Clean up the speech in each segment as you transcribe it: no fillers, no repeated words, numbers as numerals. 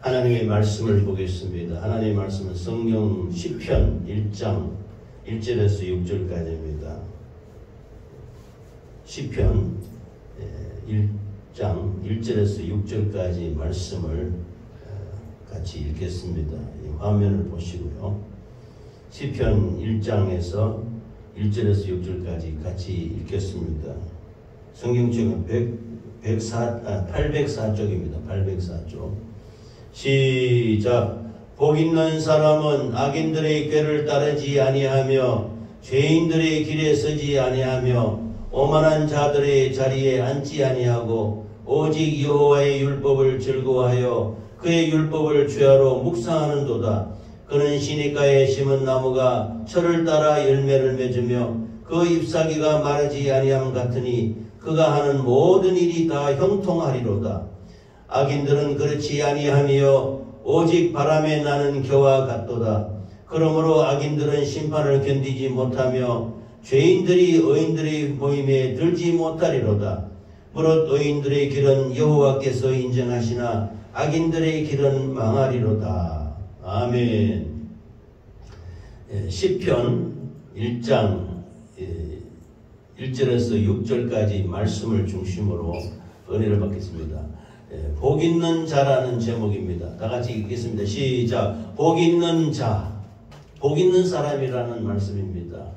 하나님의 말씀을 보겠습니다. 하나님의 말씀은 성경 시편 1장 1절에서 6절까지입니다. 시편 1장 1절에서 6절까지 말씀을 같이 읽겠습니다. 이 화면을 보시고요. 시편 1장에서 1절에서 6절까지 같이 읽겠습니다. 성경책은 804쪽입니다. 804쪽. 시작. 복 있는 사람은 악인들의 꾀를 따르지 아니하며 죄인들의 길에 서지 아니하며 오만한 자들의 자리에 앉지 아니하고 오직 여호와의 율법을 즐거워하여 그의 율법을 주야로 묵상하는도다. 그는 시냇가에 심은 나무가 철을 따라 열매를 맺으며 그 잎사귀가 마르지 아니함 같으니 그가 하는 모든 일이 다 형통하리로다. 악인들은 그렇지 아니하며 오직 바람에 나는 겨와 같도다. 그러므로 악인들은 심판을 견디지 못하며 죄인들이 의인들의 모임에 들지 못하리로다. 무릇 의인들의 길은 여호와께서 인정하시나 악인들의 길은 망하리로다. 아멘. 시편 1장 1절에서 6절까지 말씀을 중심으로 은혜를 받겠습니다. 복 있는 자라는 제목입니다. 다 같이 읽겠습니다. 시작. 복 있는 자, 복 있는 사람이라는 말씀입니다.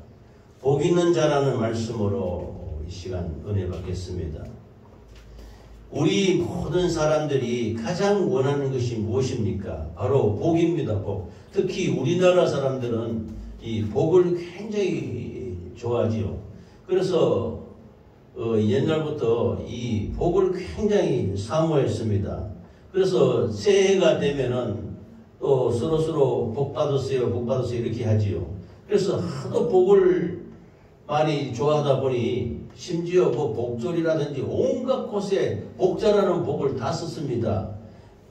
복 있는 자라는 말씀으로 이 시간 은혜 받겠습니다. 우리 모든 사람들이 가장 원하는 것이 무엇입니까? 바로 복입니다. 복. 특히 우리나라 사람들은 이 복을 굉장히 좋아하지요. 그래서 옛날부터 이 복을 굉장히 사모했습니다. 그래서 새해가 되면은 또 서로 복 받으세요, 복 받으세요 이렇게 하지요. 그래서 하도 복을 많이 좋아하다 보니 심지어 뭐 복절이라든지 온갖 곳에 복자라는 복을 다 썼습니다.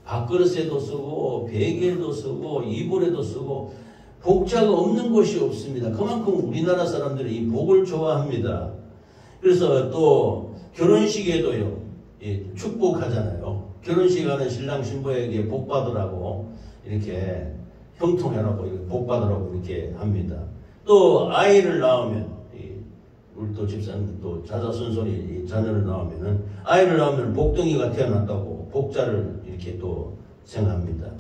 밥그릇에도 쓰고 베개에도 쓰고 이불에도 쓰고 복자가 없는 곳이 없습니다. 그만큼 우리나라 사람들이 이 복을 좋아합니다. 그래서 또 결혼식에도요, 축복하잖아요. 결혼식 하는 신랑 신부에게 복 받으라고 이렇게 형통해라고 복 받으라고 이렇게 합니다. 또 아이를 낳으면 우리 또 집사님 또 자자손손이 자녀를 낳으면은 아이를 낳으면 복덩이가 태어났다고 복자를 이렇게 또 생각합니다.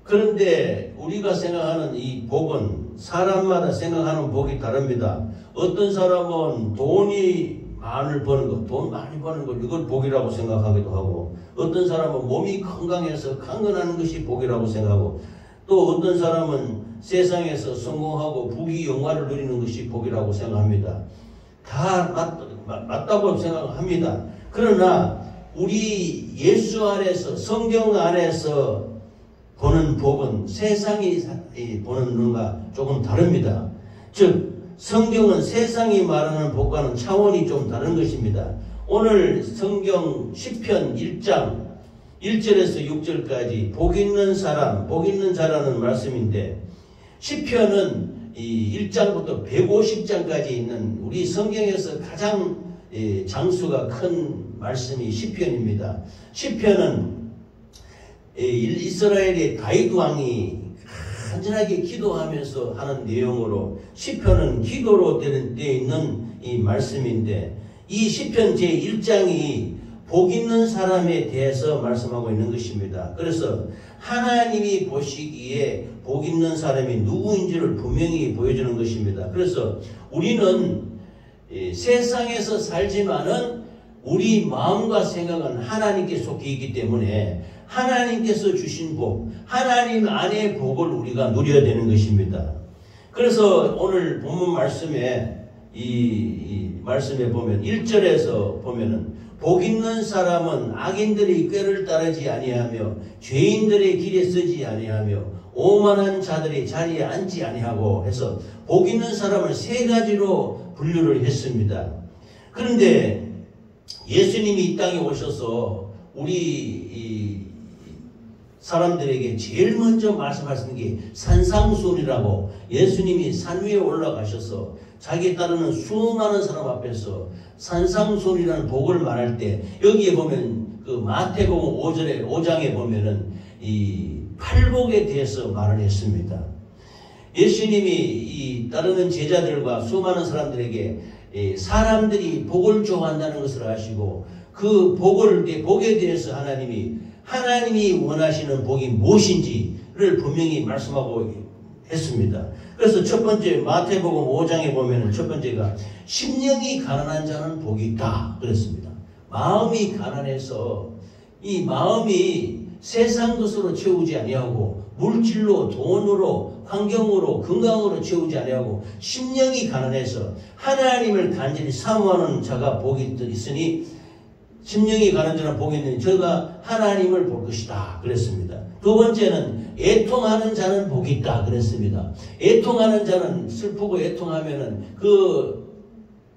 그런데 우리가 생각하는 이 복은 사람마다 생각하는 복이 다릅니다. 어떤 사람은 돈이 많이 버는 것, 돈 많이 버는 것, 이걸 복이라고 생각하기도 하고, 어떤 사람은 몸이 건강해서 강건하는 것이 복이라고 생각하고, 또 어떤 사람은 세상에서 성공하고 부귀 영화를 누리는 것이 복이라고 생각합니다. 다 맞다고 생각합니다. 그러나 우리 예수 안에서, 성경 안에서 보는 복은 세상이 보는 눈과 조금 다릅니다. 즉 성경은 세상이 말하는 복과는 차원이 좀 다른 것입니다. 오늘 성경 시편 1장 1절에서 6절까지 복 있는 사람, 복 있는 자라는 말씀인데, 시편은 이 1장부터 150장까지 있는 우리 성경에서 가장 장수가 큰 말씀이 시편입니다. 시편은 이스라엘의 다윗 왕이 간절하게 기도하면서 하는 내용으로, 시편은 기도로 되어 있는 이 말씀인데, 이 시편 제1장이 복 있는 사람에 대해서 말씀하고 있는 것입니다. 그래서 하나님이 보시기에 복 있는 사람이 누구인지를 분명히 보여주는 것입니다. 그래서 우리는 세상에서 살지만은 우리 마음과 생각은 하나님께 속해 있기 때문에 하나님께서 주신 복, 하나님 안의 복을 우리가 누려야 되는 것입니다. 그래서 오늘 본문 말씀에 이 말씀에 보면 1절에서 보면은 복 있는 사람은 악인들의 꾀를 따르지 아니하며 죄인들의 길에 서지 아니하며 오만한 자들의 자리에 앉지 아니하고 해서 복 있는 사람을 세 가지로 분류를 했습니다. 그런데 예수님이 이 땅에 오셔서 우리 사람들에게 제일 먼저 말씀하시는 게 산상수훈이라고, 예수님이 산 위에 올라가셔서 자기 따르는 수많은 사람 앞에서 산상수훈이라는 복을 말할 때, 여기에 보면 그 마태복음 5장에 보면은 이 팔복에 대해서 말을 했습니다. 예수님이 이 따르는 제자들과 수많은 사람들에게 사람들이 복을 좋아한다는 것을 아시고 그 복에 대해서 하나님이 원하시는 복이 무엇인지를 분명히 말씀하고 했습니다. 그래서 첫 번째 마태복음 5장에 보면 첫 번째가 심령이 가난한 자는 복이 있다 그랬습니다. 마음이 가난해서 이 마음이 세상 것으로 채우지 아니하고 물질로 돈으로 환경으로 건강으로 채우지 아니하고 심령이 가난해서 하나님을 간절히 사모하는 자가 복이 있으니 심령이 가난한 자는 복이 있느니 저가 하나님을 볼 것이다 그랬습니다. 두 번째는 애통하는 자는 복이 있다 그랬습니다. 애통하는 자는 슬프고 애통하면은 그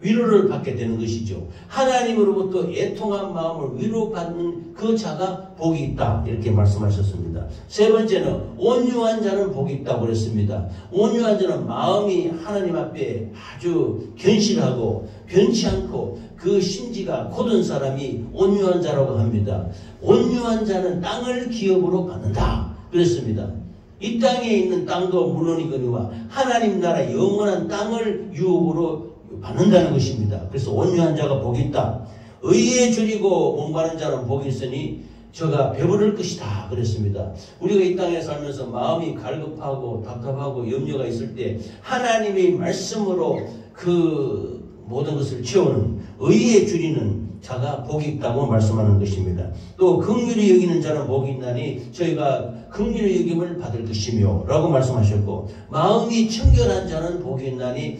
위로를 받게 되는 것이죠. 하나님으로부터 애통한 마음을 위로받는 그 자가 복이 있다 이렇게 말씀하셨습니다. 세 번째는 온유한 자는 복이 있다고 그랬습니다. 온유한 자는 마음이 하나님 앞에 아주 견실하고 변치 않고 그 심지가 곧은 사람이 온유한 자라고 합니다. 온유한 자는 땅을 기업으로 받는다 그랬습니다. 이 땅에 있는 땅도 물론이거니와 하나님 나라 영원한 땅을 유업으로 받는다는 것입니다. 그래서 온유한 자가 복이 있다. 의에 줄이고 목마른 자는 복이 있으니 저가 배부를 것이다 그랬습니다. 우리가 이 땅에 살면서 마음이 갈급하고 답답하고 염려가 있을 때 하나님의 말씀으로 그 모든 것을 채우는 의에 줄이는 자가 복이 있다고 말씀하는 것입니다. 또 긍휼히 여기는 자는 복이 있나니 저희가 긍휼히 여김을 받을 것이며 라고 말씀하셨고 마음이 청결한 자는 복이 있나니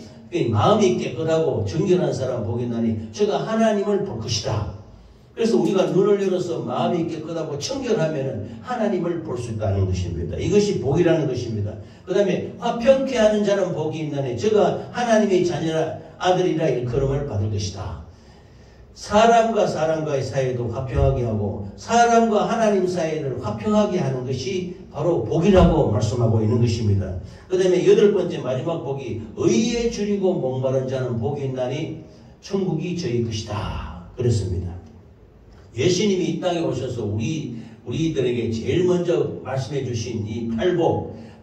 마음이 깨끗하고 정결한 사람 복이 있나니 저가 하나님을 볼 것이다. 그래서 우리가 눈을 열어서 마음이 깨끗하고 청결하면 하나님을 볼 수 있다는 것입니다. 이것이 복이라는 것입니다. 그 다음에 화평케 하는 자는 복이 있나니 저가 하나님의 자녀라 아들이라 일컬음을 받을 것이다. 사람과 사람과의 사이도 화평하게 하고 사람과 하나님 사이를 화평하게 하는 것이 바로 복이라고 말씀하고 있는 것입니다. 그 다음에 여덟 번째 마지막 복이 의에 줄이고 목마른 자는 복이 있나니 천국이 저희 것이다 그랬습니다. 예수님이 이 땅에 오셔서 우리들에게 제일 먼저 말씀해 주신 이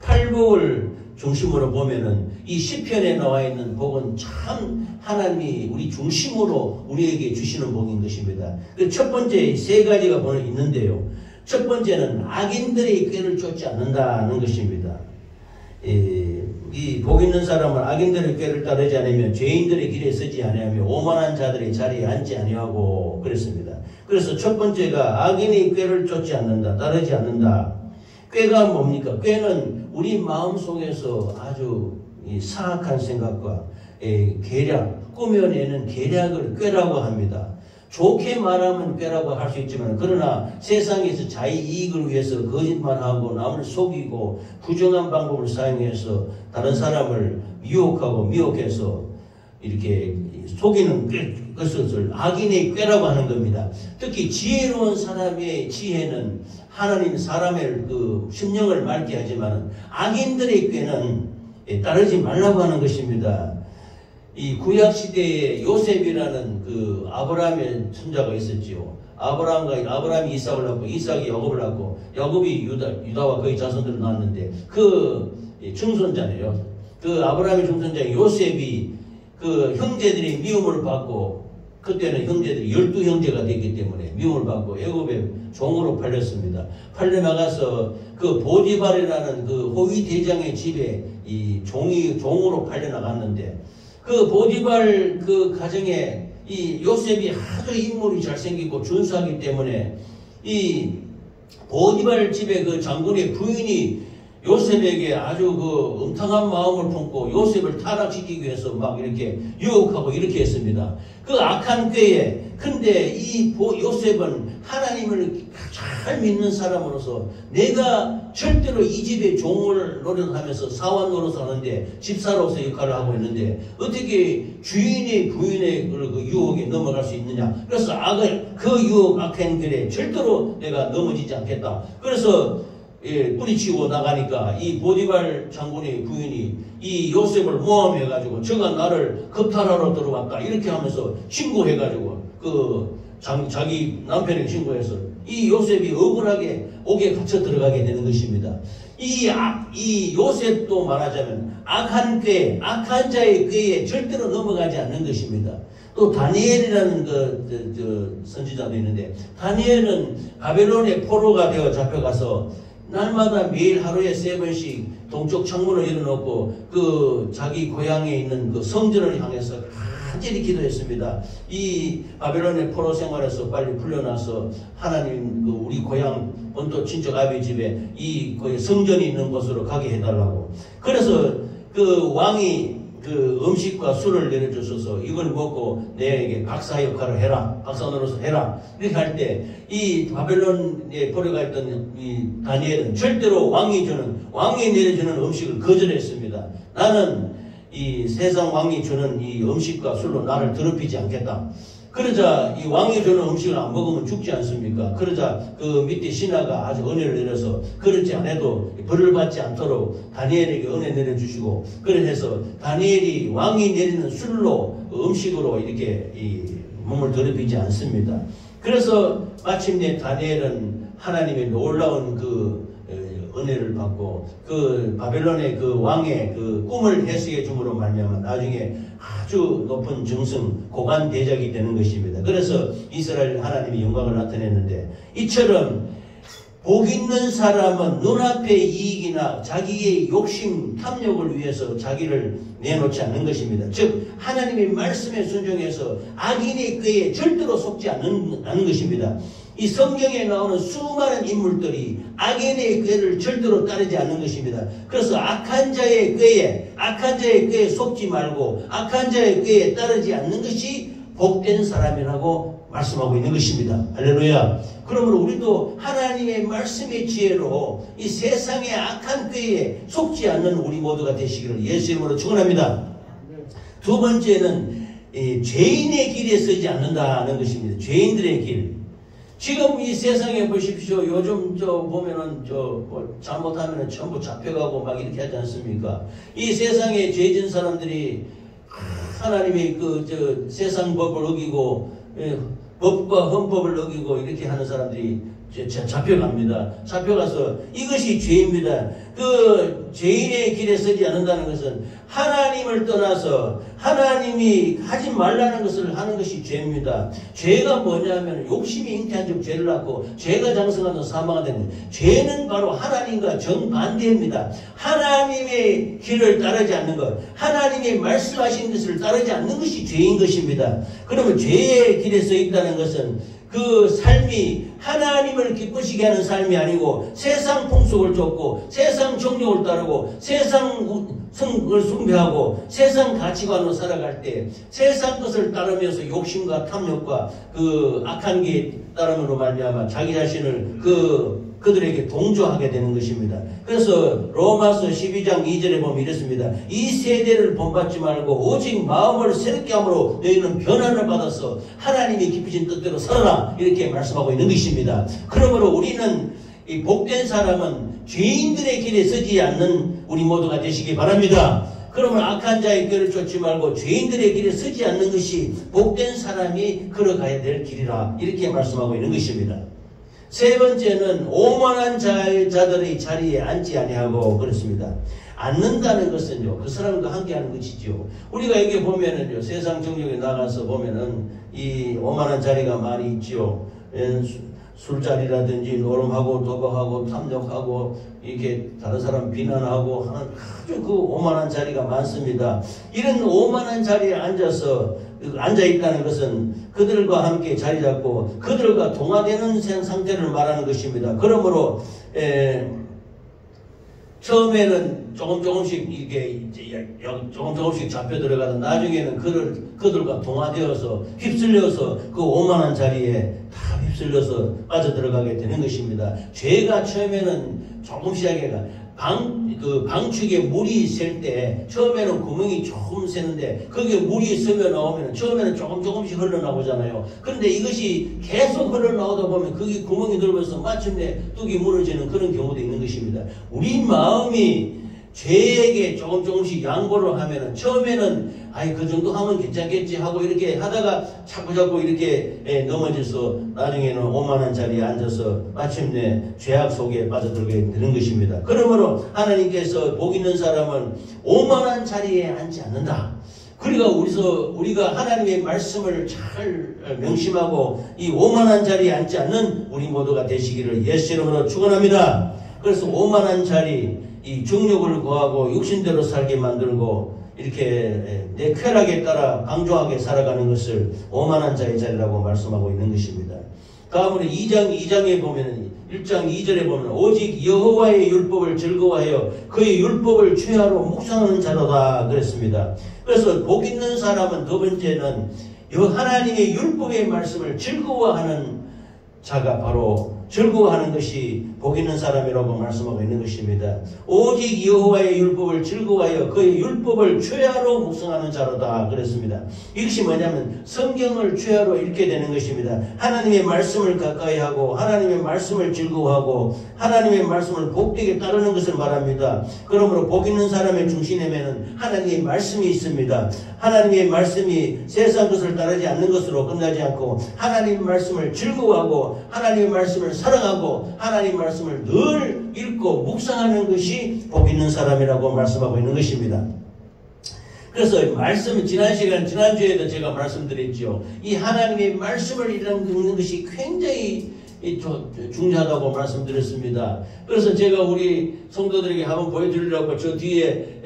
팔복을 중심으로 보면은 이 시편에 나와 있는 복은 참 하나님이 우리 중심으로 우리에게 주시는 복인 것입니다. 첫 번째 세 가지가 있는데요. 첫 번째는 악인들의 꾀를 쫓지 않는다는 것입니다. 이 복 있는 사람은 악인들의 꾀를 따르지 않으며 죄인들의 길에 서지 아니하며 오만한 자들의 자리에 앉지 아니하고 그랬습니다. 그래서 첫 번째가 악인의 꾀를 쫓지 않는다, 따르지 않는다. 꾀가 뭡니까? 꾀는 우리 마음속에서 아주 사악한 생각과 계략, 꾸며내는 계략을 꾀라고 합니다. 좋게 말하면 꾀라고 할 수 있지만 그러나 세상에서 자기 이익을 위해서 거짓말하고 남을 속이고 부정한 방법을 사용해서 다른 사람을 유혹하고 미혹해서 이렇게 속이는 것을 악인의 꾀라고 하는 겁니다. 특히 지혜로운 사람의 지혜는 하나님 사람의 그 심령을 맑게 하지만 악인들의 꾀는 따르지 말라고 하는 것입니다. 이 구약시대에 요셉이라는 그 아브라함의 손자가 있었지요. 아브라함이 이삭을 낳고 이삭이 야곱을 낳고 야곱이 유다와 그의 자손들을 낳았는데 그 증손자네요. 그 아브라함의 증손자 요셉이 그 형제들이 미움을 받고 그때는 형제들이 12형제가 됐기 때문에 미움을 받고 애굽의 종으로 팔렸습니다. 팔려나가서 그 보디발이라는 그 호위 대장의 집에 이 종으로 팔려나갔는데 그 보디발 그 가정에 이 요셉이 아주 인물이 잘생기고 준수하기 때문에 이 보디발 집의 그 장군의 부인이 요셉에게 아주 그 음탕한 마음을 품고 요셉을 타락시키기 위해서 막 이렇게 유혹하고 이렇게 했습니다. 그 악한 꾀에 근데 이 요셉은 하나님을 잘 믿는 사람으로서 내가 절대로 이 집의 종을 노릇하면서 사원 노릇을 하는데 집사로서 역할을 하고 있는데 어떻게 주인의 부인의 그 유혹에 넘어갈 수 있느냐. 그래서 그 유혹 악한 꾀에 절대로 내가 넘어지지 않겠다. 그래서 뿌리치고 나가니까 이 보디발 장군의 부인이 이 요셉을 모함해가지고 저가 나를 겁탈하러 들어왔다 이렇게 하면서 신고해가지고 그 자기 남편에게 신고해서 이 요셉이 억울하게 옥에 갇혀 들어가게 되는 것입니다. 이 요셉도 말하자면 악한 꾀, 악한 자의 꾀에 절대로 넘어가지 않는 것입니다. 또 다니엘이라는 선지자도 있는데, 다니엘은 바벨론의 포로가 되어 잡혀가서 날마다 매일 하루에 3번씩 동쪽 창문을 열어놓고 그 자기 고향에 있는 그 성전을 향해서 간절히 기도했습니다. 이 바벨론의 포로 생활에서 빨리 풀려나서 하나님 그 우리 고향 본토 친척 아비 집에 이 성전이 있는 곳으로 가게 해달라고. 그래서 그 왕이 그 음식과 술을 내려주셔서 이걸 먹고 내게 박사 역할을 해라, 박사 노릇을 해라, 이렇게 할 때 이 바벨론에 포로가 있던 이 다니엘은 절대로 왕이 내려주는 음식을 거절했습니다. 나는 이 세상 왕이 주는 이 음식과 술로 나를 더럽히지 않겠다. 그러자 이 왕이 주는 음식을 안 먹으면 죽지 않습니까? 그러자 그 밑에 신하가 아주 은혜를 내려서 그렇지 않아도 벌을 받지 않도록 다니엘에게 은혜 내려주시고, 그래서 다니엘이 왕이 내리는 술로 음식으로 이렇게 이 몸을 더럽히지 않습니다. 그래서 마침내 다니엘은 하나님의 놀라운 그 은혜를 받고 그 바벨론의 그 왕의 그 꿈을 해석해 줌으로 말미암아 나중에 아주 높은 정승 고관 대작이 되는 것입니다. 그래서 이스라엘 하나님이 영광을 나타냈는데, 이처럼 복 있는 사람은 눈앞의 이익이나 자기의 욕심 탐욕을 위해서 자기를 내놓지 않는 것입니다. 즉 하나님의 말씀에 순종해서 악인의 꾀에 절대로 속지 않는 것입니다. 이 성경에 나오는 수많은 인물들이 악인의 꾀를 절대로 따르지 않는 것입니다. 그래서 악한 자의 꾀에 속지 말고 악한 자의 꾀에 따르지 않는 것이 복된 사람이라고 말씀하고 있는 것입니다. 할렐루야. 그러므로 우리도 하나님의 말씀의 지혜로 이 세상의 악한 꾀에 속지 않는 우리 모두가 되시기를 예수 이름으로 축원합니다. 두 번째는 죄인의 길에 서지 않는다는 것입니다. 죄인들의 길. 지금 이 세상에 보십시오. 요즘 보면은 뭐 잘못하면은 전부 잡혀가고 막 이렇게 하지 않습니까? 이 세상에 죄진 사람들이 하나님의 세상 법을 어기고 법과 헌법을 어기고 이렇게 하는 사람들이 잡혀갑니다. 잡혀가서 이것이 죄입니다. 그 죄인의 길에 서지 않는다는 것은 하나님을 떠나서 하나님이 하지 말라는 것을 하는 것이 죄입니다. 죄가 뭐냐면 욕심이 잉태한 즉 죄를 낳고 죄가 장성하면 사망하는 죄는 바로 하나님과 정반대입니다. 하나님의 길을 따르지 않는 것, 하나님의 말씀하신 것을 따르지 않는 것이 죄인 것입니다. 그러면 죄의 길에 서 있다는 것은 그 삶이 하나님을 기쁘시게 하는 삶이 아니고 세상 풍속을 쫓고 세상 정욕을 따르고 세상 성을 숭배하고 세상 가치관으로 살아갈 때 세상 것을 따르면서 욕심과 탐욕과 그 악한 게 따름으로 말미암아 자기 자신을 그들에게 동조하게 되는 것입니다. 그래서 로마서 12장 2절에 보면 이렇습니다. 이 세대를 본받지 말고 오직 마음을 새롭게 함으로 너희는 변화를 받아서 하나님이 깊으신 뜻대로 살아라, 이렇게 말씀하고 있는 것입니다. 그러므로 우리는 이 복된 사람은 죄인들의 길에 서지 않는 우리 모두가 되시기 바랍니다. 그러면 악한 자의 길을 쫓지 말고 죄인들의 길에 서지 않는 것이 복된 사람이 걸어가야 될 길이라, 이렇게 말씀하고 있는 것입니다. 세 번째는 오만한 자들의 자리에 앉지 아니하고 그렇습니다. 앉는다는 것은요, 그 사람과 함께하는 것이죠. 우리가 여기 보면은요, 세상 정욕에 나가서 보면은 이 오만한 자리가 많이 있죠. 술자리라든지 노름하고 도박하고 탐욕하고 이렇게 다른 사람 비난하고 하는 아주 그 오만한 자리가 많습니다. 이런 오만한 자리에 앉아있다는 것은 그들과 함께 자리 잡고 그들과 동화되는 상태를 말하는 것입니다. 그러므로 처음에는 조금씩 이게 조금씩 잡혀 들어가다 나중에는 그들과 동화되어서 휩쓸려서 그 오만한 자리에 다 휩쓸려서 빠져들어가게 되는 것입니다. 죄가 처음에는 조금씩 하게가 방축에 물이 셀 때 처음에는 구멍이 조금 새는데 거기에 물이 스며 나오면 처음에는 조금씩 흘러나오잖아요. 그런데 이것이 계속 흘러나오다 보면 거기 구멍이 들어가서 마침내 뚝이 무너지는 그런 경우도 있는 것입니다. 우리 마음이 죄에게 조금씩 양보를 하면은 처음에는 아이 그 정도 하면 괜찮겠지 하고 이렇게 하다가 자꾸 이렇게 넘어져서 나중에는 오만한 자리에 앉아서 마침내 죄악 속에 빠져들게 되는 것입니다. 그러므로 하나님께서 복 있는 사람은 오만한 자리에 앉지 않는다. 그러니까 우리가 하나님의 말씀을 잘 명심하고 이 오만한 자리에 앉지 않는 우리 모두가 되시기를 예수 이름으로 축원합니다. 그래서 오만한 자리, 이 정욕을 구하고 육신대로 살게 만들고 이렇게 내 쾌락에 따라 방종하게 살아가는 것을 오만한 자의 자리라고 말씀하고 있는 것입니다. 다음으로 2장에 보면 1장 2절에 보면 오직 여호와의 율법을 즐거워하여 그의 율법을 최하로 묵상하는 자로다 그랬습니다. 그래서 복 있는 사람은 두 번째는 하나님의 율법의 말씀을 즐거워하는 자가 바로 즐거워하는 것이 복 있는 사람이라고 말씀하고 있는 것입니다. 오직 여호와의 율법을 즐거워하여 그의 율법을 최하로 묵상하는 자로다 그랬습니다. 이것이 뭐냐면 성경을 최하로 읽게 되는 것입니다. 하나님의 말씀을 가까이 하고 하나님의 말씀을 즐거워하고 하나님의 말씀을 복되게 따르는 것을 말합니다. 그러므로 복 있는 사람의 중심에는 하나님의 말씀이 있습니다. 하나님의 말씀이 세상 것을 따르지 않는 것으로 끝나지 않고 하나님의 말씀을 즐거워하고 하나님의 말씀을 사랑하고 하나님의 말씀을 늘 읽고 묵상하는 것이 복 있는 사람이라고 말씀하고 있는 것입니다. 그래서 말씀 지난주에도 제가 말씀드렸죠. 이 하나님의 말씀을 읽는 것이 굉장히 중요하다고 말씀드렸습니다. 그래서 제가 우리 성도들에게 한번 보여드리려고 저 뒤에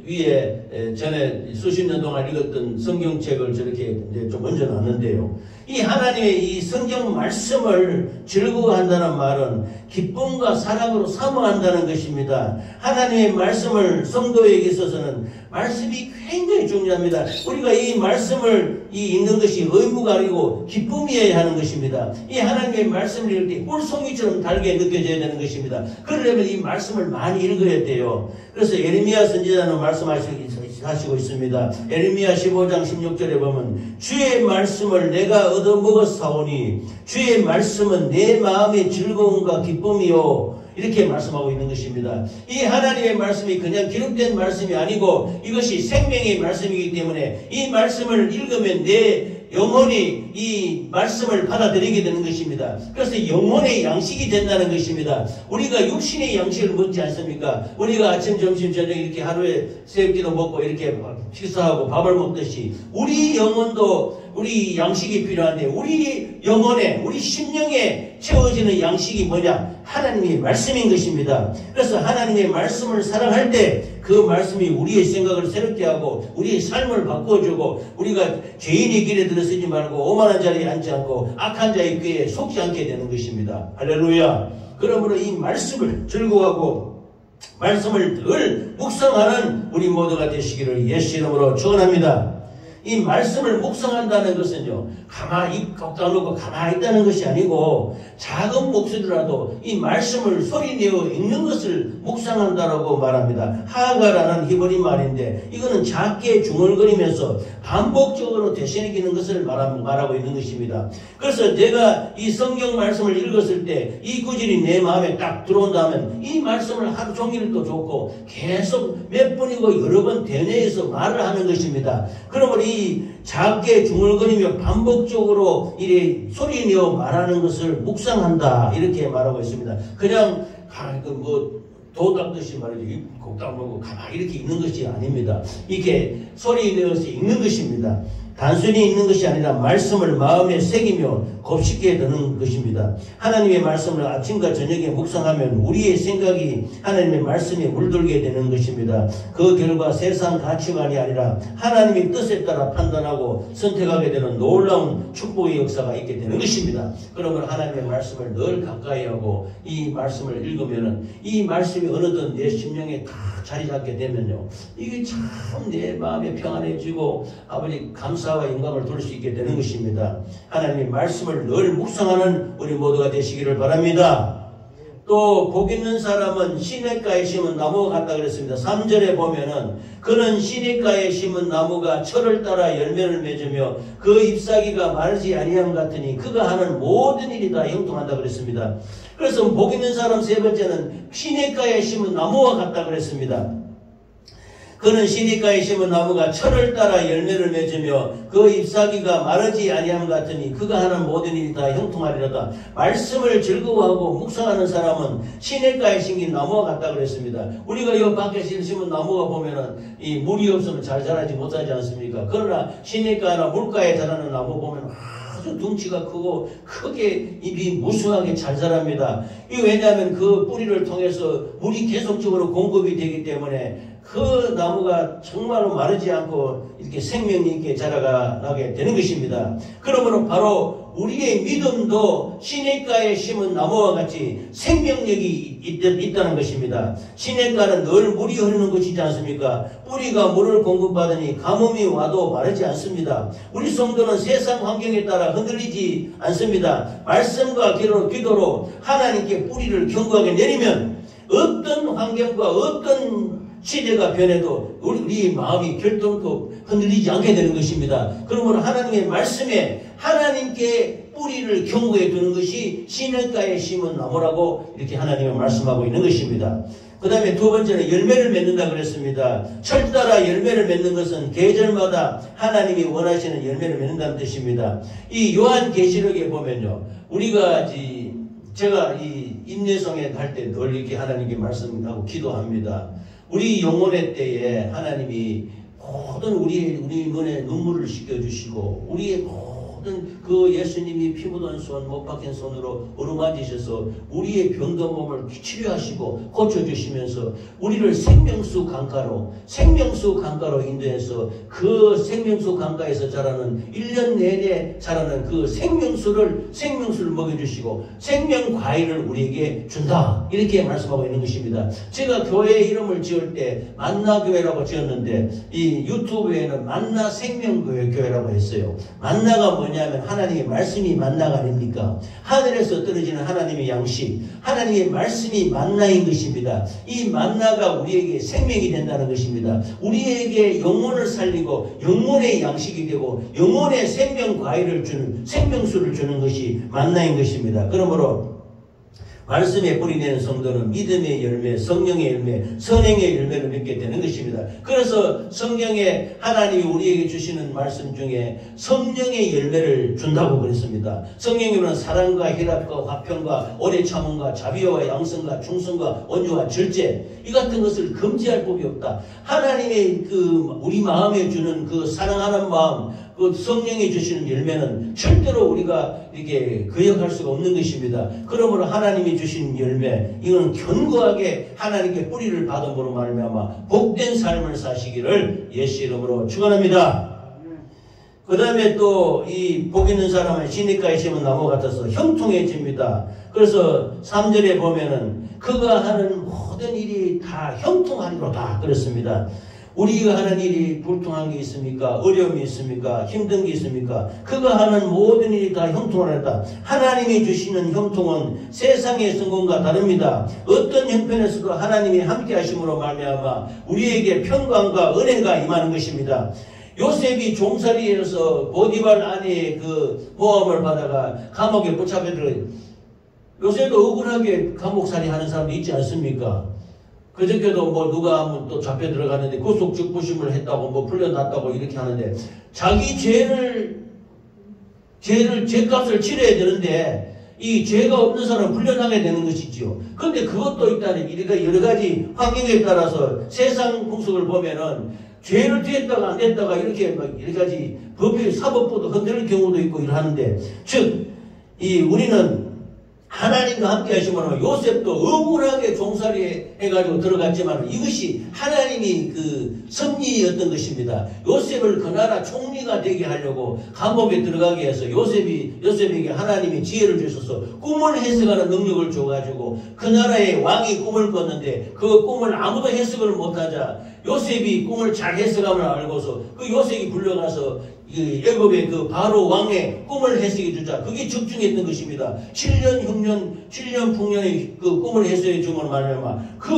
위에 전에 수십 년 동안 읽었던 성경책을 저렇게 좀 얹어놨는데요. 이 하나님의 이 성경 말씀을 즐거워한다는 말은 기쁨과 사랑으로 사모한다는 것입니다. 하나님의 말씀을 성도에게 있어서는 말씀이 굉장히 중요합니다. 우리가 이 말씀을 읽는 것이 의무가 아니고 기쁨이어야 하는 것입니다. 이 하나님의 말씀을 읽을 때 꿀송이처럼 달게 느껴져야 되는 것입니다. 그러려면 이 말씀을 많이 읽어야 돼요. 그래서 예레미야 선지자는 말씀하시고 있습니다. 예레미야 15장 16절에 보면 주의 말씀을 내가 얻어먹었사오니 주의 말씀은 내 마음의 즐거움과 기쁨이요 이렇게 말씀하고 있는 것입니다. 이 하나님의 말씀이 그냥 기록된 말씀이 아니고 이것이 생명의 말씀이기 때문에 이 말씀을 읽으면 내 영혼이 이 말씀을 받아들이게 되는 것입니다. 그래서 영혼의 양식이 된다는 것입니다. 우리가 육신의 양식을 먹지 않습니까? 우리가 아침, 점심, 저녁 이렇게 하루에 새끼도 먹고 이렇게 식사하고 밥을 먹듯이 우리 영혼도 우리 양식이 필요한데 우리 영혼에 우리 심령에 채워지는 양식이 뭐냐? 하나님의 말씀인 것입니다. 그래서 하나님의 말씀을 사랑할 때 그 말씀이 우리의 생각을 새롭게 하고 우리의 삶을 바꾸어주고 우리가 죄인의 길에 들어서지 말고 오만한 자리에 앉지 않고 악한 자의 꾀에 속지 않게 되는 것입니다. 할렐루야. 그러므로 이 말씀을 즐거워하고 말씀을 늘 묵상하는 우리 모두가 되시기를 예수 이름으로 축원합니다. 이 말씀을 묵상한다는 것은요, 가만히 꺾다 놓고 가만히 있다는 것이 아니고 작은 목소리라도 이 말씀을 소리내어 읽는 것을 묵상한다라고 말합니다. 하가라는 히브리 말인데 이거는 작게 중얼거리면서 반복적으로 되새기는 것을 말하고 있는 것입니다. 그래서 내가 이 성경 말씀을 읽었을 때 이 구절이 내 마음에 딱 들어온다면 이 말씀을 하루 종일도 좋고 계속 몇 번이고 여러 번 대뇌에서 말을 하는 것입니다. 그러면 이 작게 중얼거리며 반복적으로 이래 소리내어 말하는 것을 묵상한다 이렇게 말하고 있습니다. 그냥 도 닦듯이 말이죠. 곡당 먹고 가만히 이렇게 읽는 것이 아닙니다. 이렇게 소리내어서 읽는 것입니다. 단순히 읽는 것이 아니라 말씀을 마음에 새기며 곱씹게 되는 것입니다. 하나님의 말씀을 아침과 저녁에 묵상하면 우리의 생각이 하나님의 말씀에 물들게 되는 것입니다. 그 결과 세상 가치관이 아니라 하나님의 뜻에 따라 판단하고 선택하게 되는 놀라운 축복의 역사가 있게 되는 것입니다. 그러면 하나님의 말씀을 늘 가까이 하고 이 말씀을 읽으면은 이 말씀이 어느덧 내 심령에 다 자리 잡게 되면요, 이게 참 내 마음에 평안해지고 아버지 감사와 영광을 돌릴 수 있게 되는 것입니다. 하나님의 말씀을 늘 묵상하는 우리 모두가 되시기를 바랍니다. 또 복 있는 사람은 시냇가에 심은 나무가 같다 그랬습니다. 3절에 보면은 그는 시냇가에 심은 나무가 철을 따라 열매를 맺으며 그 잎사귀가 마르지 아니함 같으니 그가 하는 모든 일이 다 형통한다 그랬습니다. 그래서 복 있는 사람 세 번째는 시냇가에 심은 나무와 같다 그랬습니다. 그는 시냇가에 심은 나무가 철을 따라 열매를 맺으며 그 잎사귀가 마르지 아니함 같으니 그가 하는 모든 일이 다 형통하리로다. 말씀을 즐거워하고 묵상하는 사람은 시냇가에 심긴 나무와 같다 그랬습니다. 우리가 이 밖에 심은 나무가 보면은 이 물이 없으면 잘 자라지 못하지 않습니까? 그러나 시냇가나 물가에 자라는 나무 보면 아주 덩치가 크고 크게 잎이 무수하게 잘 자랍니다. 이 왜냐하면 그 뿌리를 통해서 물이 계속적으로 공급이 되기 때문에 그 나무가 정말로 마르지 않고 이렇게 생명 있게 자라나게 되는 것입니다. 그러므로 바로 우리의 믿음도 시냇가에 심은 나무와 같이 생명력이 있다는 것입니다. 시냇가는 늘 물이 흐르는 곳이지 않습니까? 뿌리가 물을 공급받으니 가뭄이 와도 마르지 않습니다. 우리 성도는 세상 환경에 따라 흔들리지 않습니다. 말씀과 기도로 하나님께 뿌리를 견고하게 내리면 어떤 환경과 어떤 시대가 변해도 우리 마음이 결단코 흔들리지 않게 되는 것입니다. 그러므로 하나님의 말씀에 하나님께 뿌리를 견고해 두는 것이 시냇가에 심은 나무라고 이렇게 하나님은 말씀하고 있는 것입니다. 그 다음에 두 번째는 열매를 맺는다 그랬습니다. 철 따라 열매를 맺는 것은 계절마다 하나님이 원하시는 열매를 맺는다는 뜻입니다. 이 요한계시록에 보면요, 제가 이 임례성에 갈 때 늘 이렇게 하나님께 말씀하고 기도합니다. 우리 영혼의 때에 하나님이 모든 우리 눈에 눈물을 씻겨주시고 우리의 모든 그 예수님이 피 묻은 손, 못 박힌 손으로 어루만지셔서 우리의 병든 몸을 치료하시고 고쳐주시면서 우리를 생명수 강가로 인도해서 그 생명수 강가에서 자라는 1년 내내 자라는 그 생명수를 먹여주시고 생명과일을 우리에게 준다, 이렇게 말씀하고 있는 것입니다. 제가 교회 이름을 지을 때 만나교회라고 지었는데 이 유튜브에는 만나 생명교회라고 했어요. 만나가 뭐냐면 하나님의 말씀이 만나가 아닙니까? 하늘에서 떨어지는 하나님의 양식, 하나님의 말씀이 만나인 것입니다. 이 만나가 우리에게 생명이 된다는 것입니다. 우리에게 영혼을 살리고 영혼의 양식이 되고 영혼의 생명 과일을 주는, 생명수를 주는 것이 만나인 것입니다. 그러므로 말씀에 뿌리내는 성도는 믿음의 열매, 성령의 열매, 선행의 열매를 맺게 되는 것입니다. 그래서 성경에 하나님이 우리에게 주시는 말씀 중에 성령의 열매를 준다고 그랬습니다. 성령에는 사랑과 희락과 화평과 오래 참음과 자비와 양성과 충성과 온유와 절제, 이 같은 것을 금지할 법이 없다. 하나님의 우리 마음에 주는 그 사랑하는 마음, 그 성령이 주시는 열매는 절대로 우리가 이렇게 거역할 수가 없는 것입니다. 그러므로 하나님이 주신 열매, 이거는 견고하게 하나님께 뿌리를 받음으로 말미암아 복된 삶을 사시기를 예수 이름으로 축원합니다. 그 다음에 또 이 복 있는 사람은 시냇가에 심은 나무 같아서 형통해집니다. 그래서 3절에 보면은 그가 하는 모든 일이 다 형통하리로다 그랬습니다. 우리가 하는 일이 불통한 게 있습니까? 어려움이 있습니까? 힘든 게 있습니까? 그가 하는 모든 일이 다 형통하리로다. 하나님이 주시는 형통은 세상의 성공과 다릅니다. 어떤 형편에서도 하나님이 함께 하심으로 말미암아 우리에게 평강과 은혜가 임하는 것입니다. 요셉이 종살이에서 보디발 아내의 그 모함을 받아가 감옥에 붙잡혀 들어요. 요셉도 억울하게 감옥살이 하는 사람도 있지 않습니까? 그저께도 뭐 누가 한번 또 잡혀 들어갔는데 구속 즉부심을 했다고 뭐 풀려났다고 이렇게 하는데 자기 죄값을 치러야 되는데 이 죄가 없는 사람은 풀려나게 되는 것이지요. 그런데 그것도 일단 여러 가지 환경에 따라서 세상 풍속을 보면은 죄를 지었다가 안 됐다가 이렇게 막 여러 가지 법의 사법부도 흔들릴 경우도 있고 이러는데, 즉 우리는 하나님과 함께 하시면 요셉도 억울하게 종살이 해가지고 들어갔지만 이것이 하나님이 그 섭리였던 것입니다. 요셉을 그 나라 총리가 되게 하려고 감옥에 들어가게 해서 요셉에게 하나님이 지혜를 주셔서 꿈을 해석하는 능력을 줘가지고 그 나라의 왕이 꿈을 꿨는데 그 꿈을 아무도 해석을 못하자 요셉이 꿈을 잘 해석함을 알고서 그 요셉이 불려가서 애굽의 그 바로 왕의 꿈을 해석해 주자. 그게 적중했던 것입니다. 7년 흉년, 7년 풍년의 그 꿈을 해석해 주면 말하면 그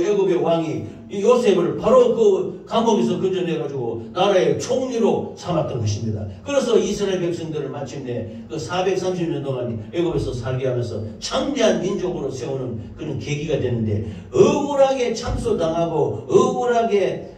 애굽의 왕이 요셉을 바로 그 감옥에서 건져내가지고 나라의 총리로 삼았던 것입니다. 그래서 이스라엘 백성들을 마침내 그 430년 동안 애굽에서 살게 하면서 창대한 민족으로 세우는 그런 계기가 되는데, 억울하게 참소당하고 억울하게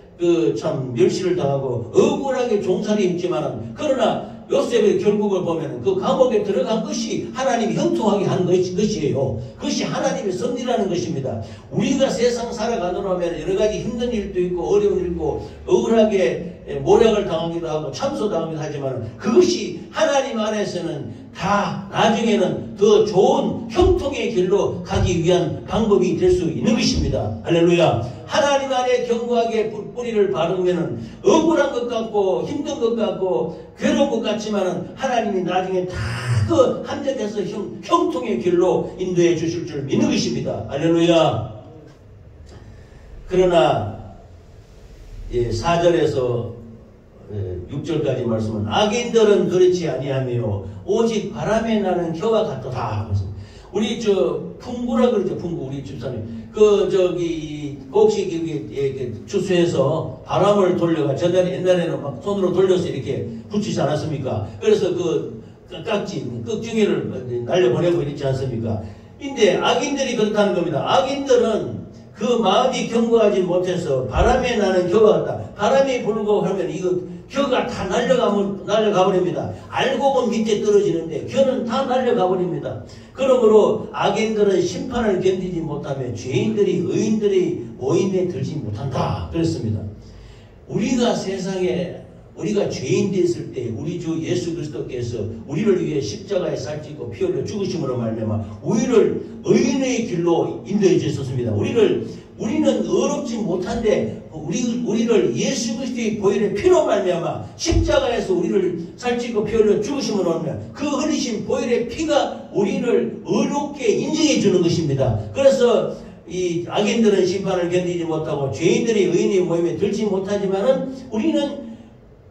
참 멸시를 당하고 억울하게 종살이 했지만은, 그러나 요셉의 결국을 보면 그 감옥에 들어간 것이 하나님이 형통하게 한 것이에요. 그것이 하나님의 섭리라는 것입니다. 우리가 세상 살아가느라면 여러 가지 힘든 일도 있고 어려운 일도 있고 억울하게 모략을 당하기도 하고 참소당하기도 하지만, 그것이 하나님 안에서는 다 나중에는 더 좋은 형통의 길로 가기 위한 방법이 될 수 있는 것입니다. 할렐루야. 하나님 안에 견고하게 뿌리를 바르면은 억울한 것 같고 힘든 것 같고 괴로운 것 같지만은 하나님이 나중에 다 그 합력해서 형통의 길로 인도해 주실 줄 믿는 것입니다. 할렐루야. 그러나 4절에서 6절까지 말씀은 악인들은 그렇지 아니하며 오직 바람에 나는 겨와 같도다. 우리 풍구라 그러죠. 풍구. 우리 집사님 곡식 주수해서 바람을 돌려가 옛날에는 막 손으로 돌려서 이렇게 붙이지 않았습니까? 그래서 깍쟁이를 날려보내고 이랬지 않습니까? 근데 악인들이 그렇다는 겁니다. 악인들은 그 마음이 견고하지 못해서 바람에 나는 겨와 같다. 바람이 불고 하면 이거 겨가 다 날려가 버립니다. 알고 보면 밑에 떨어지는데 겨는 다 날려가 버립니다. 그러므로 악인들은 심판을 견디지 못하며 죄인들이 의인들의 모임에 들지 못한다. 그렇습니다. 우리가 세상에 우리가 죄인 됐을 때 우리 주 예수 그리스도께서 우리를 위해 십자가에 살찌고 피 흘려 죽으심으로 말미암아 우리를 의인의 길로 인도해 주셨습니다. 우리는 어렵지 못한데 우리를 예수 그리스도의 보혈의 피로 말미암아 십자가에서 우리를 살찌고 피 흘려 죽으심으로 말미암아 그 흘리신 보혈의 피가 우리를 의롭게 인정해 주는 것입니다. 그래서 이 악인들은 심판을 견디지 못하고 죄인들이 의인의 모임에 들지 못하지만은 우리는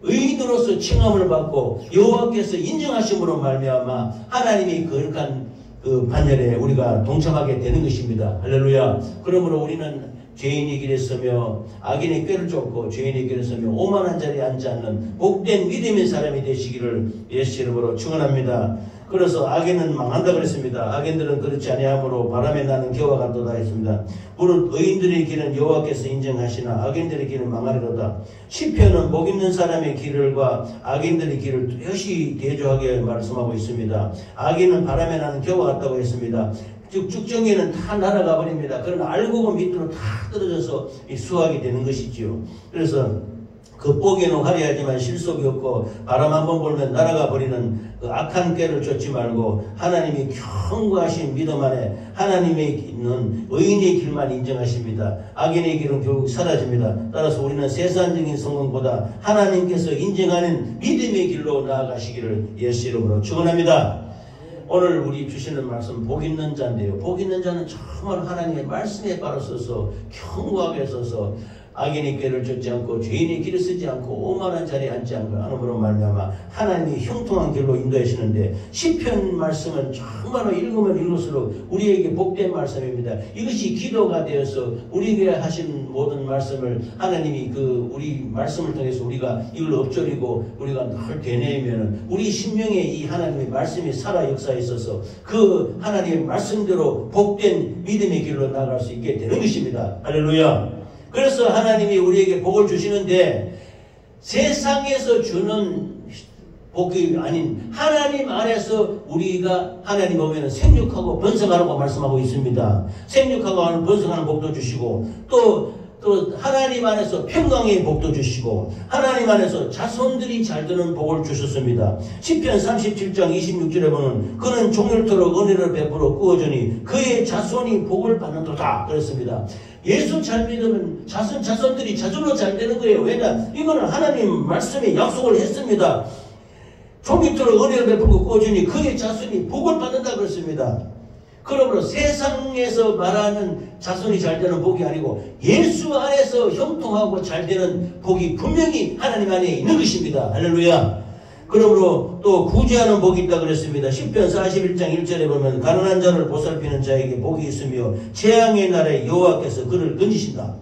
의인으로서 칭함을 받고 여호와께서 인정하심으로 말미암아 하나님이 거룩한 그 반열에 우리가 동참하게 되는 것입니다. 할렐루야. 그러므로 우리는 죄인의 길에 서며 악인의 꾀를 쫓고 죄인의 길에 서며 오만한 자리에 앉지 않는 복된 믿음의 사람이 되시기를 예수 이름으로 축원합니다. 그래서 악인은 망한다 그랬습니다. 악인들은 그렇지 아니하므로 바람에 나는 겨와 같도다 했습니다. 무릇 의인들의 길은 여호와께서 인정하시나 악인들의 길은 망하리로다. 시편은 복 있는 사람의 길과 악인들의 길을 뚜렷이 대조하게 말씀하고 있습니다. 악인은 바람에 나는 겨와 같다고 했습니다. 즉 쭉정이는 다 날아가 버립니다. 그러나 알고 보면 밑으로 다 떨어져서 수확이 되는 것이지요. 그래서 겉보기에는 화려하지만 실속이 없고 바람 한번 불면 날아가 버리는 그 악한 꾀를 쫓지 말고 하나님이 견고하신 믿음 안에 하나님의 있는 의인의 길만 인정하십니다. 악인의 길은 결국 사라집니다. 따라서 우리는 세상적인 성공보다 하나님께서 인정하는 믿음의 길로 나아가시기를 예수 이름으로 축원합니다. 오늘 우리 주시는 말씀 복 있는 자인데요. 복 있는 자는 정말 하나님의 말씀에 바로 서서 견고하게 서서 악인의 꾀를 쫓지 않고 죄인의 길을 쓰지 않고 오만한 자리에 앉지 않고 하는으로 말미암아 하나님이 형통한 길로 인도하시는데 시편 말씀은 정말로 읽으면 읽을수록 우리에게 복된 말씀입니다. 이것이 기도가 되어서 우리에게 하신 모든 말씀을 하나님이 우리 말씀을 통해서 우리가 이걸 엎조리고 우리가 늘 되뇌이면 우리 심령에 이 하나님의 말씀이 살아 역사에 있어서 그 하나님의 말씀대로 복된 믿음의 길로 나아갈 수 있게 되는 것입니다. 할렐루야. 그래서 하나님이 우리에게 복을 주시는데 세상에서 주는 복이 아닌 하나님 안에서 우리가 하나님 보면 생육하고 번성하라고 말씀하고 있습니다. 생육하고 번성하는 복도 주시고 또 하나님 안에서 평강의 복도 주시고 하나님 안에서 자손들이 잘 되는 복을 주셨습니다. 시편 37장 26절에 보면 그는 종일토록 은혜를 베풀어 꾸어주니 그의 자손이 복을 받는도다 그랬습니다. 예수 잘 믿으면 자손들이 자손으로 잘 되는 거예요. 왜냐? 이거는 하나님 말씀에 약속을 했습니다. 종일토록 은혜를 베풀고 꾸어주니 그의 자손이 복을 받는다 그랬습니다. 그러므로 세상에서 말하는 자손이 잘 되는 복이 아니고 예수 안에서 형통하고 잘 되는 복이 분명히 하나님 안에 있는 것입니다. 할렐루야. 그러므로 또 구제하는 복이 있다 그랬습니다. 10편 41장 1절에 보면 가난한 자를 보살피는 자에게 복이 있으며 재앙의 날에 여호와께서 그를 건지신다.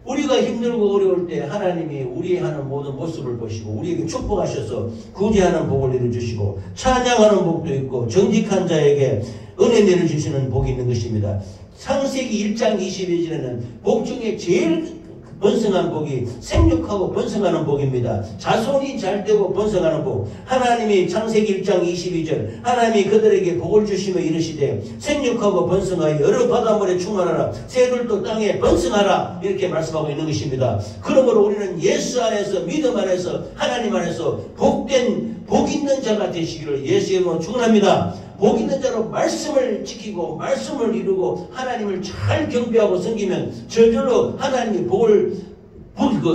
우리가 힘들고 어려울 때 하나님이 우리 하는 모든 모습을 보시고 우리에게 축복하셔서 구제하는 복을 내려주시고 찬양하는 복도 있고 정직한 자에게 은혜 내려주시는 복이 있는 것입니다. 창세기 1장 22절에는 복 중에 제일 번성한 복이 생육하고 번성하는 복입니다. 자손이 잘되고 번성하는 복. 하나님이 창세기 1장 22절 하나님이 그들에게 복을 주시며 이르시되 생육하고 번성하여 여러 바닷물에 충만하라 새들도 땅에 번성하라 이렇게 말씀하고 있는 것입니다. 그러므로 우리는 예수 안에서 믿음 안에서 하나님 안에서 복된 복 있는 자가 되시기를 예수의 이름으로 축원합니다. 복 있는 자로 말씀을 지키고 말씀을 이루고 하나님을 잘 경배하고 섬기면 저절로 하나님이 복을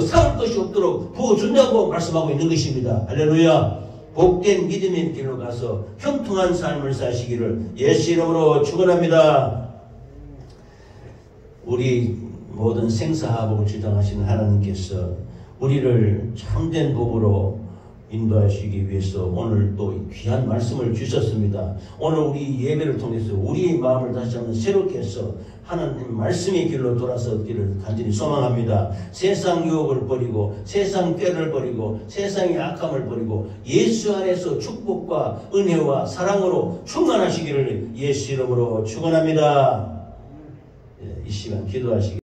사올 것이 없도록 부어준다고 말씀하고 있는 것입니다. 할렐루야. 복된 믿음의 길로 가서 형통한 삶을 사시기를 예수 이름으로 축원합니다. 우리 모든 생사하복을 주장하시는 하나님께서 우리를 참된 복으로 인도하시기 위해서 오늘 또 귀한 말씀을 주셨습니다. 오늘 우리 예배를 통해서 우리의 마음을 다시 한번 새롭게 해서 하나님 말씀의 길로 돌아서기를 간절히 소망합니다. 세상 유혹을 버리고 세상 꾀를 버리고 세상의 악함을 버리고 예수 안에서 축복과 은혜와 사랑으로 충만하시기를 예수 이름으로 축원합니다. 이 시간 기도하시기